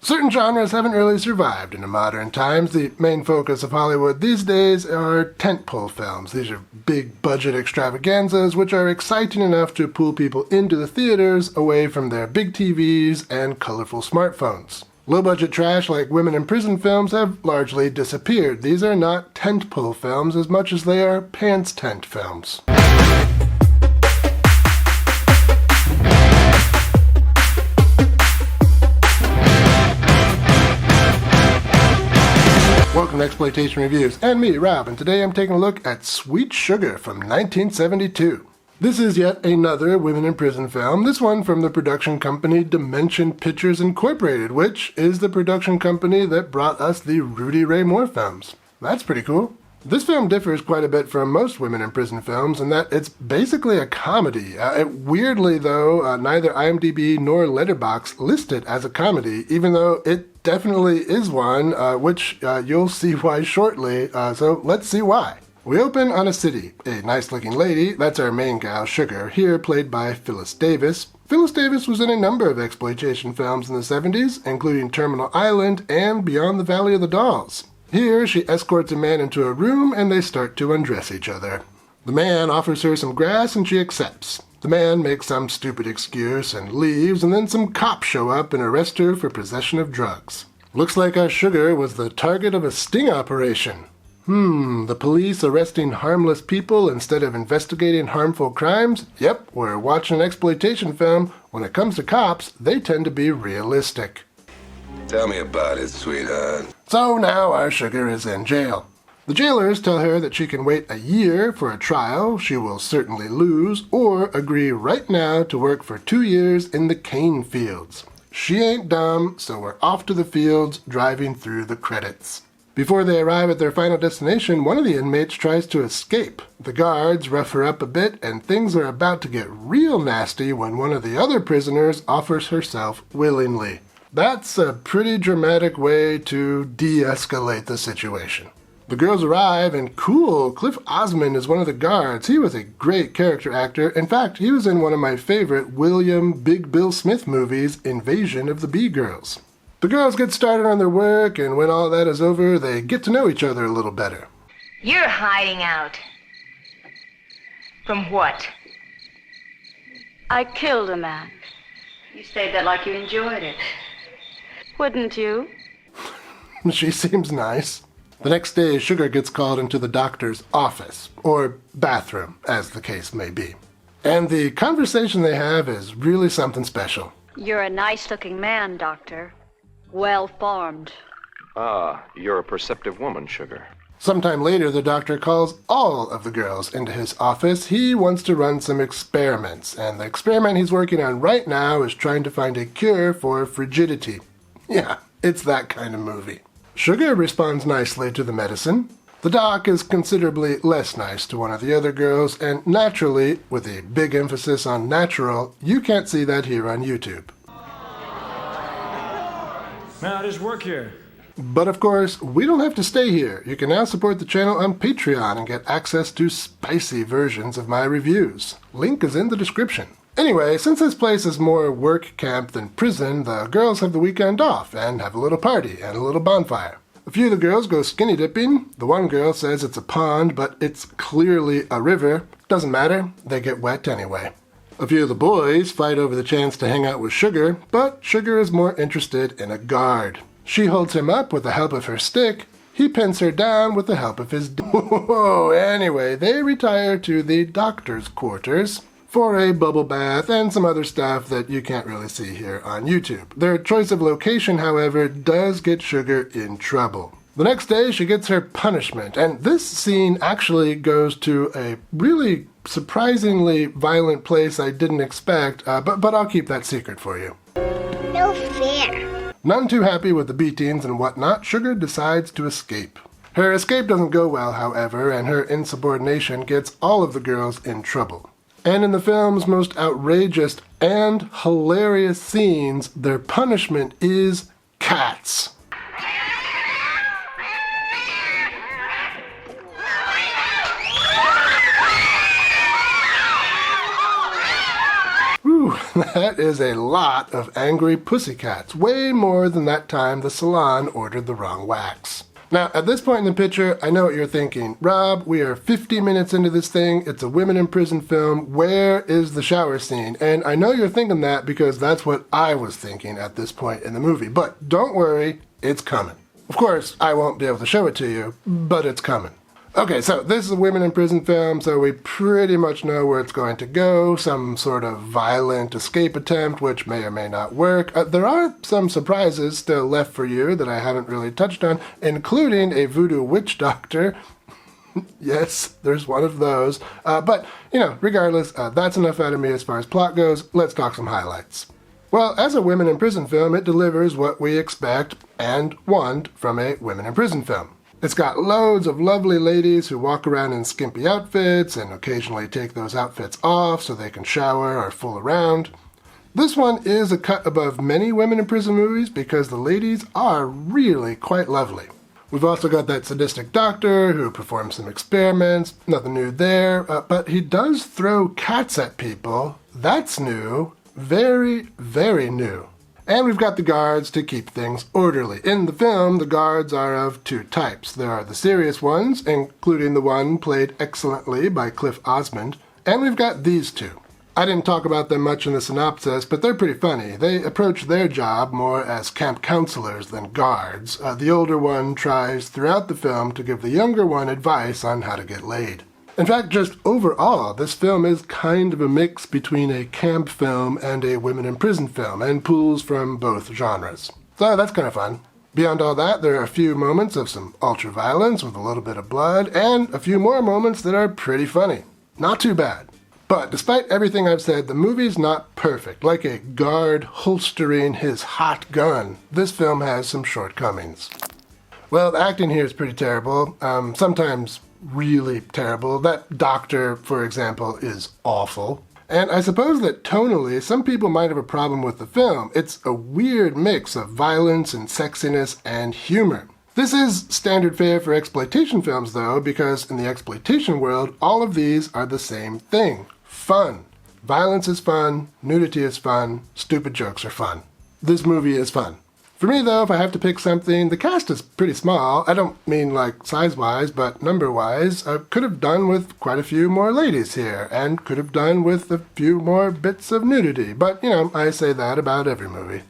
Certain genres haven't really survived in modern times. The main focus of Hollywood these days are tentpole films. These are big-budget extravaganzas which are exciting enough to pull people into the theaters away from their big TVs and colorful smartphones. Low-budget trash like women in prison films have largely disappeared. These are not tentpole films as much as they are pants tent films. Welcome to Exploitation Reviews, and me, Rob, and today I'm taking a look at Sweet Sugar from 1972. This is yet another women in prison film, this one from the production company Dimension Pictures Incorporated, which is the production company that brought us the Rudy Ray Moore films. That's pretty cool. This film differs quite a bit from most women in prison films in that it's basically a comedy. Weirdly, though, neither IMDb nor Letterboxd list it as a comedy, even though it definitely is one, which you'll see why shortly, so let's see why. We open on a city. A nice-looking lady, that's our main gal, Sugar, here played by Phyllis Davis. Phyllis Davis was in a number of exploitation films in the 70s, including Terminal Island and Beyond the Valley of the Dolls. Here, she escorts a man into a room and they start to undress each other. The man offers her some grass and she accepts. The man makes some stupid excuse and leaves, and then some cops show up and arrest her for possession of drugs. Looks like our Sugar was the target of a sting operation. The police arresting harmless people instead of investigating harmful crimes? Yep, we're watching an exploitation film. When it comes to cops, they tend to be realistic. Tell me about it, sweetheart. So now our Sugar is in jail. The jailers tell her that she can wait a year for a trial she will certainly lose, or agree right now to work for 2 years in the cane fields. She ain't dumb, so we're off to the fields, driving through the credits. Before they arrive at their final destination, one of the inmates tries to escape. The guards rough her up a bit, and things are about to get real nasty when one of the other prisoners offers herself willingly. That's a pretty dramatic way to de-escalate the situation. The girls arrive, and cool, Cliff Osmond is one of the guards. He was a great character actor. In fact, he was in one of my favorite William Big Bill Smith movies, Invasion of the Bee Girls. The girls get started on their work, and when all that is over, they get to know each other a little better. You're hiding out. From what? I killed a man. You say that like you enjoyed it. Wouldn't you? She seems nice. The next day, Sugar gets called into the doctor's office, or bathroom, as the case may be. And the conversation they have is really something special. You're a nice-looking man, Doctor. Well-formed. Ah, you're a perceptive woman, Sugar. Sometime later, the doctor calls all of the girls into his office. He wants to run some experiments, and the experiment he's working on right now is trying to find a cure for frigidity. Yeah, it's that kind of movie. Sugar responds nicely to the medicine. The doc is considerably less nice to one of the other girls, and naturally, with a big emphasis on natural, you can't see that here on YouTube. Man, I just work here. But of course, we don't have to stay here. You can now support the channel on Patreon and get access to spicy versions of my reviews. Link is in the description. Anyway, since this place is more work camp than prison, the girls have the weekend off and have a little party and a little bonfire. A few of the girls go skinny dipping. The one girl says it's a pond, but it's clearly a river. Doesn't matter, they get wet anyway. A few of the boys fight over the chance to hang out with Sugar, but Sugar is more interested in a guard. She holds him up with the help of her stick. He pins her down with the help of his Anyway, they retire to the doctor's quarters for a bubble bath and some other stuff that you can't really see here on YouTube. Their choice of location, however, does get Sugar in trouble. The next day, she gets her punishment, and this scene actually goes to a really surprisingly violent place I didn't expect, but I'll keep that secret for you. No fair. None too happy with the beatings and whatnot, Sugar decides to escape. Her escape doesn't go well, however, and her insubordination gets all of the girls in trouble. And in the film's most outrageous and hilarious scenes, their punishment is cats. That is a lot of angry pussycats, way more than that time the salon ordered the wrong wax. Now, at this point in the picture, I know what you're thinking. Rob, we are 50 minutes into this thing. It's a women in prison film. Where is the shower scene? And I know you're thinking that because that's what I was thinking at this point in the movie. But don't worry, it's coming. Of course, I won't be able to show it to you, but it's coming. Okay, so this is a women in prison film, so we pretty much know where it's going to go. Some sort of violent escape attempt, which may or may not work. There are some surprises still left for you that I haven't really touched on, including a voodoo witch doctor. Yes, there's one of those. But, regardless, that's enough out of me as far as plot goes. Let's talk some highlights. Well, as a women in prison film, it delivers what we expect and want from a women in prison film. It's got loads of lovely ladies who walk around in skimpy outfits and occasionally take those outfits off so they can shower or fool around. This one is a cut above many women in prison movies because the ladies are really quite lovely. We've also got that sadistic doctor who performs some experiments, nothing new there, but he does throw cats at people. That's new, very, very new. And we've got the guards to keep things orderly. In the film, the guards are of two types. There are the serious ones, including the one played excellently by Cliff Osmond, and we've got these two. I didn't talk about them much in the synopsis, but they're pretty funny. They approach their job more as camp counselors than guards. The older one tries throughout the film to give the younger one advice on how to get laid. In fact, just overall, this film is kind of a mix between a camp film and a women in prison film, and pulls from both genres. So that's kind of fun. Beyond all that, there are a few moments of some ultra-violence with a little bit of blood, and a few more moments that are pretty funny. Not too bad. But despite everything I've said, the movie's not perfect. Like a guard holstering his hot gun, this film has some shortcomings. Well, the acting here is pretty terrible. Sometimes really terrible. That doctor, for example, is awful. And I suppose that tonally, some people might have a problem with the film. It's a weird mix of violence and sexiness and humor. This is standard fare for exploitation films, though, because in the exploitation world, all of these are the same thing. Fun. Violence is fun, nudity is fun, stupid jokes are fun. This movie is fun. For me, though, if I have to pick something, the cast is pretty small. I don't mean like size-wise, but number-wise. I could have done with quite a few more ladies here, and could have done with a few more bits of nudity. But, I say that about every movie.